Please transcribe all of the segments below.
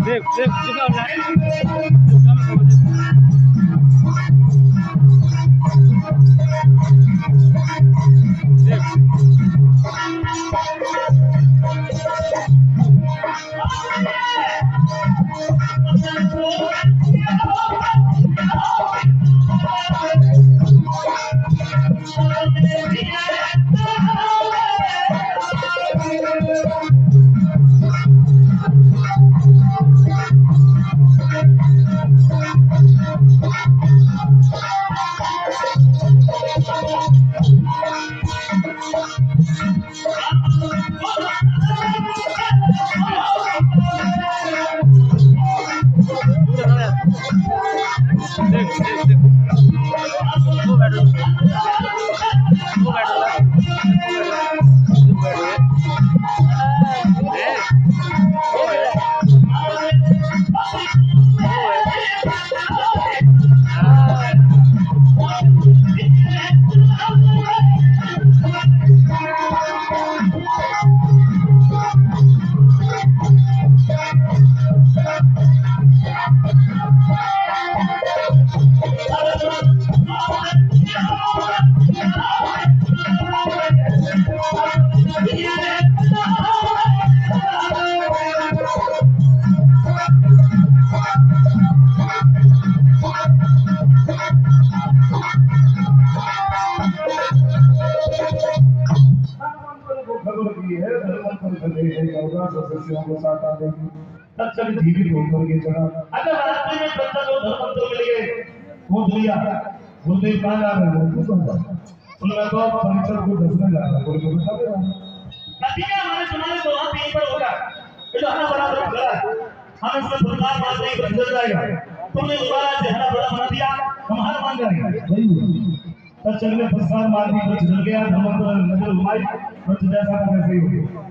देख देख दिखा ना तत्क्षण जीवित होकर के चढ़ा। अगर रास्ते में तब तक वो धर्मंतर मिल गए वो दुनिया बोलते कहाँ जा रहे हो कुछ होगा उन्होंने तो परीक्षा को दसने जा रहा है बोल के बता दे रहा कभी क्या हमारे सुनाने को वहाँ पे पर होगा ये तो हमारा बड़ा दुख है हम इसमें पुरस्कार बात नहीं बदल जाएगा तुमने दोबारा चेहरा बड़ा बना दिया हम हार मान जाएंगे तब चलने पुरस्कार मार दी बच जल गया धर्मंतर नजर घुमाई बच जैसा का वैसे ही हो गया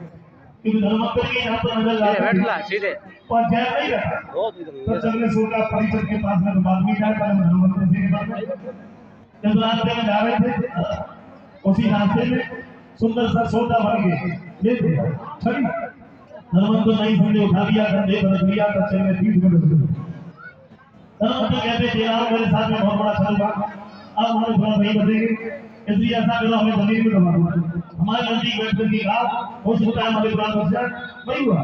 क्योंकि धर्मंतर के यहाँ पर नजर बैठला सीधे और जय नहीं रहा तो चलने सोचा परिचय के पास में बाद में जाए पर धर्मंतर से के बाद जब रास्ते में जा रहे थे उसी रास्ते में सुंदर सा सोटा बन गया ले दिया छड़ी धर्मंतर नहीं समझे उठा दिया कंधे पर दिया तो चलने पीठ में बदल धर्मंतर कहते तेरा मेरे साथ में बहुत बड़ा छल बा अब हमारे थोड़ा नहीं बचेंगे इसलिए ऐसा करो हमें जमीन में दबा दो हमारे नजदीक बैठने की रात हो सकता है हमारे प्राण बच जाए वही हुआ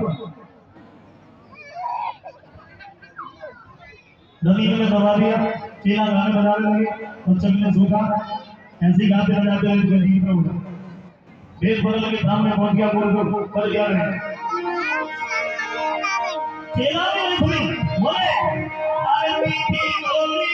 जमीन में दबा दिया चेला गाने बजाने लगे और चलने सूखा ऐसे ही गाते बजाते हुए जमीन में उठा देश बदल के सामने पहुंच गया बोल को कर गया चेला ने सुनी बोले अरे मीठी बोली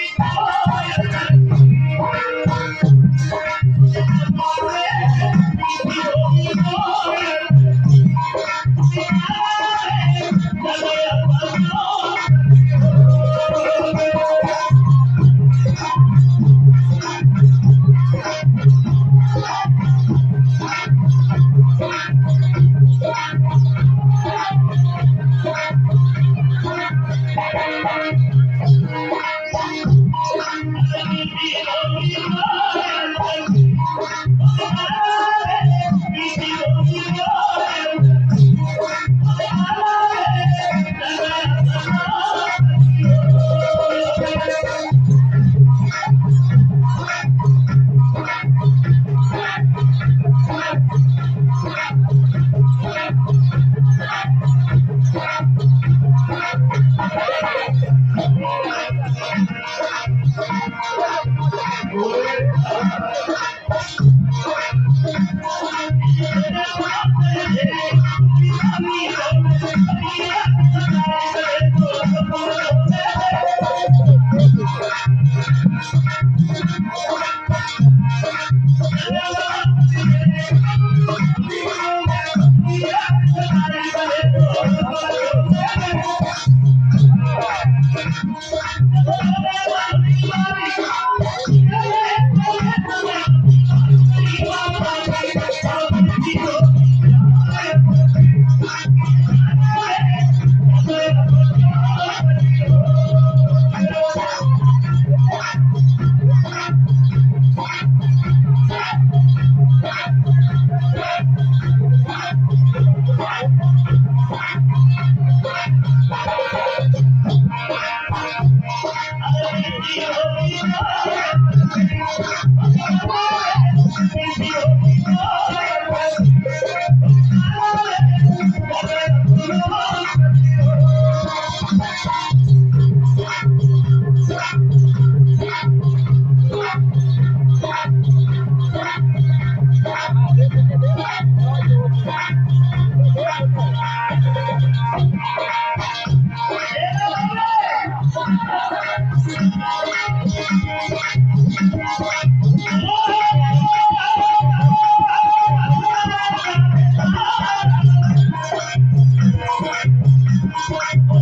Thank you.